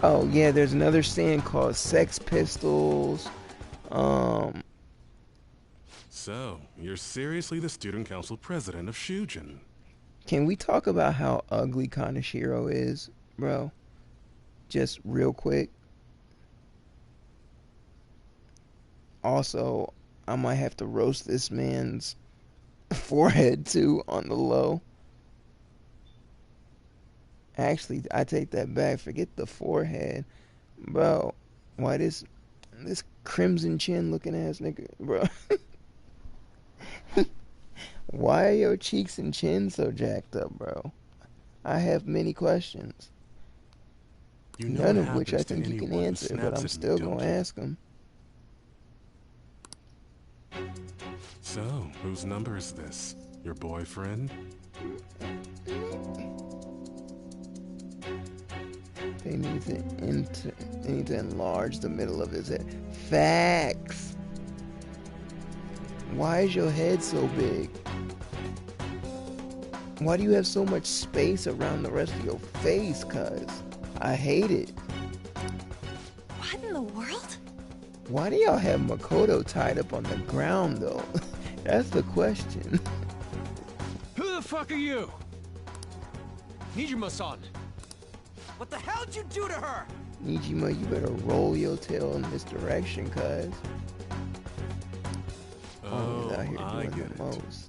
Oh yeah, there's another stand called Sex Pistols. So, you're seriously the student council president of Shujin? Can we talk about how ugly Kaneshiro is, bro? Just real quick. Also, I might have to roast this man's forehead too on the low. Actually, I take that back. Forget the forehead, bro. Why this crimson chin looking ass nigga, bro? Why are your cheeks and chin so jacked up, bro? I have many questions. You know None what of which I happens to think you can anyone who answer, but snaps I'm at still me, gonna don't you? ask them. So, whose number is this? Your boyfriend? They need to enlarge the middle of his head. Facts. Why is your head so big? Why do you have so much space around the rest of your face, cuz? I hate it. What in the world? Why do y'all have Makoto tied up on the ground, though? That's the question. Who the fuck are you? Nijima-san. What the hell'd you do to her? Nijima, you better roll your tail in this direction, cuz. Oh, Out here I doing get the it. most.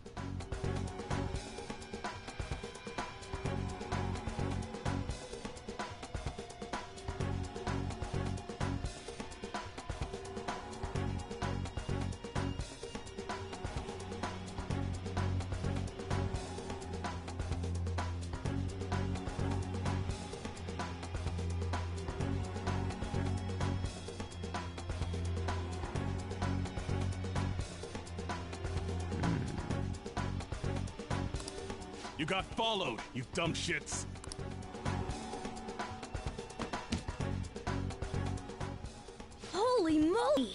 You got followed, you dumb shits. Holy moly!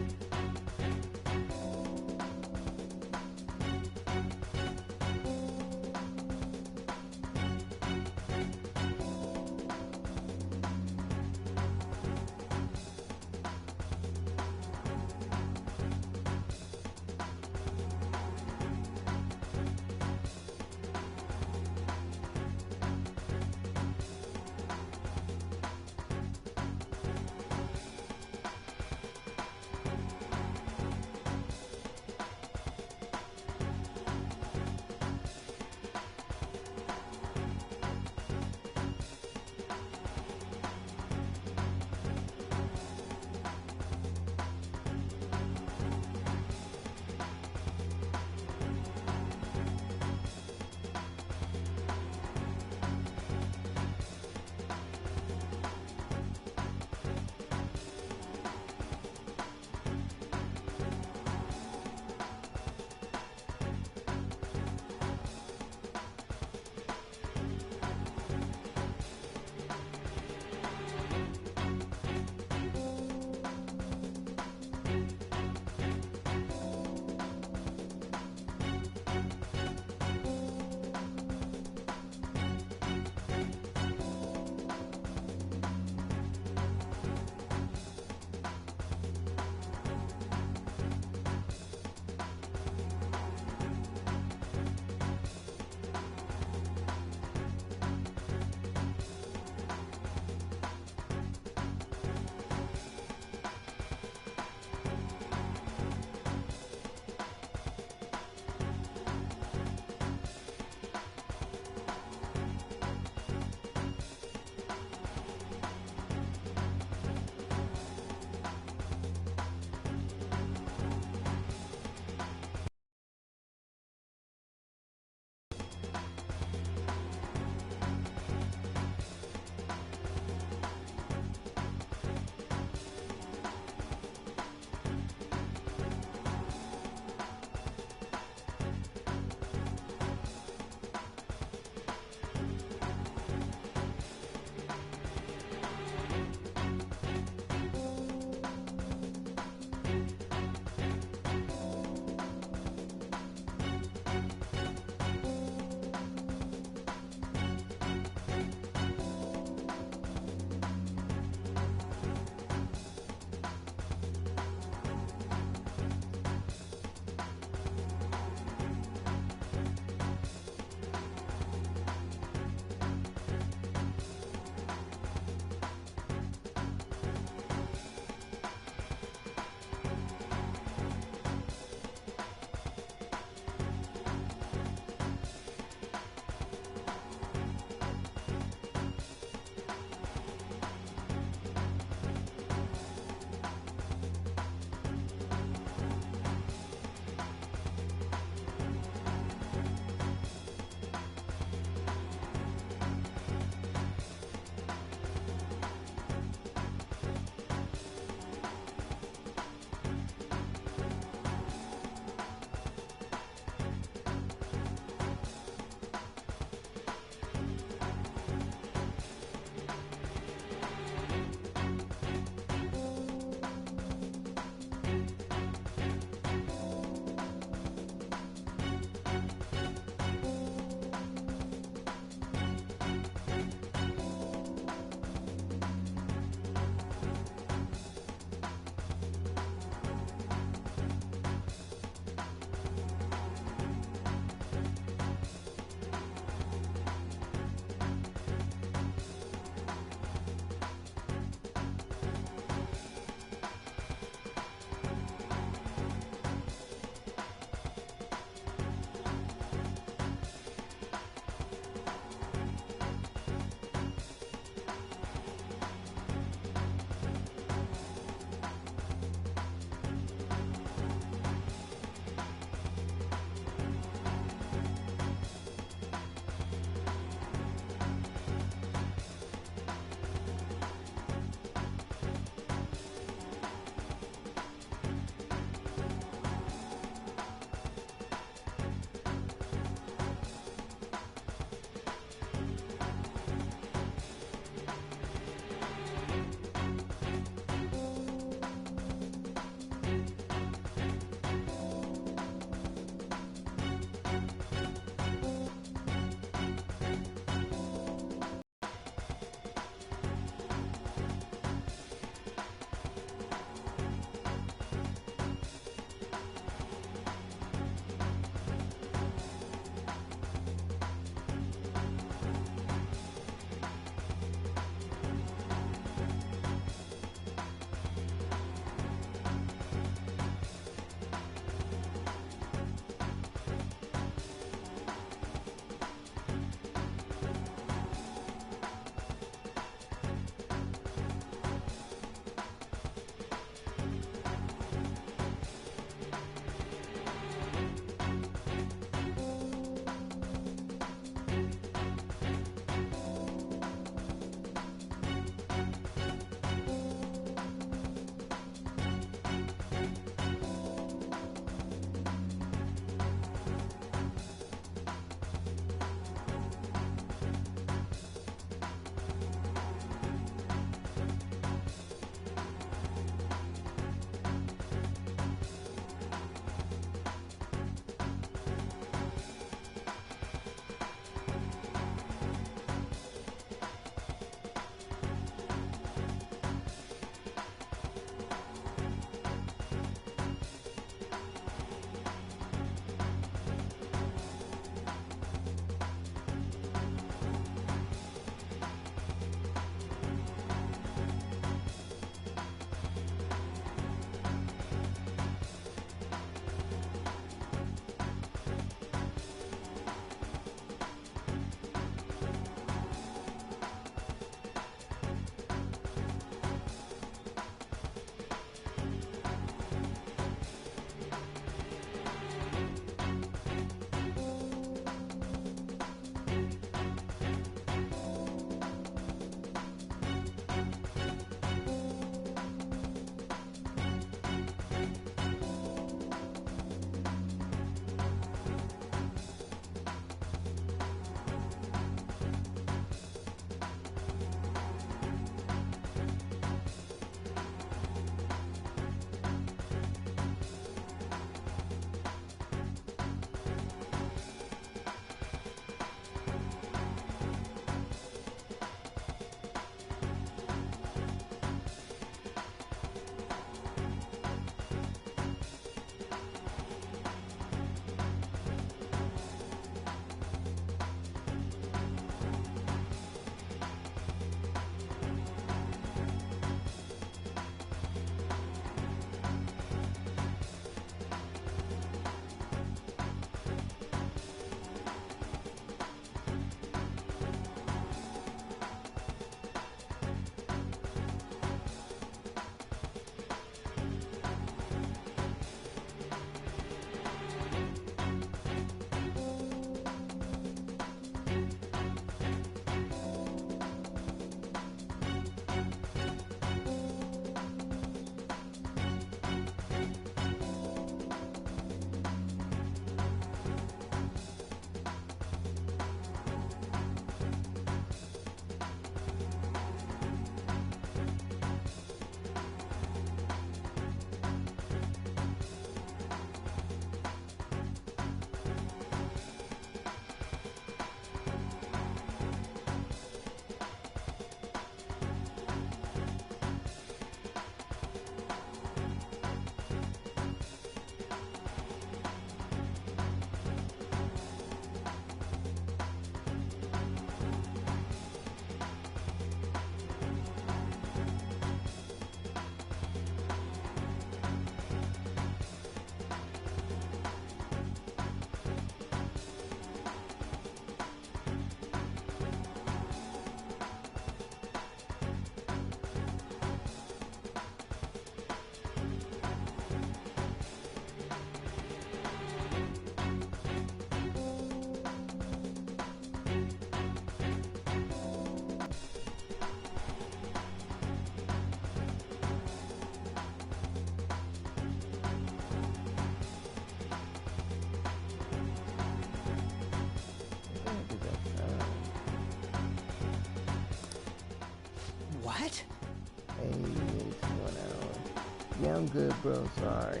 Yeah, I'm good, bro. Sorry.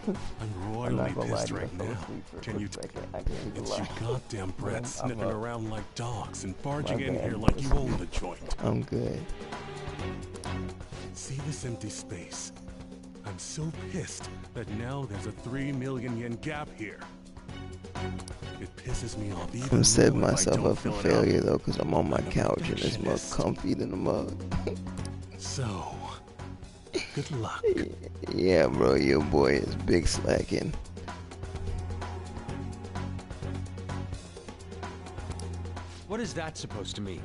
I'm I'm royally not gonna lie pissed to you. I right fell now. asleep for a Can quick you second. I can't even It's you lie. goddamn brats sniffing up. around like dogs and barging My in bad, here bro. like you own the joint. I'm good. See this empty space? I'm so pissed that now there's a 3 million yen gap here. It pisses me off even I'm setting more if I myself don't up for fill it failure up. though, cause I'm on my I'm a couch and this mug perfectionist. comfy than a mug. So, good luck. Yeah, bro, your boy is big slacking. What is that supposed to mean?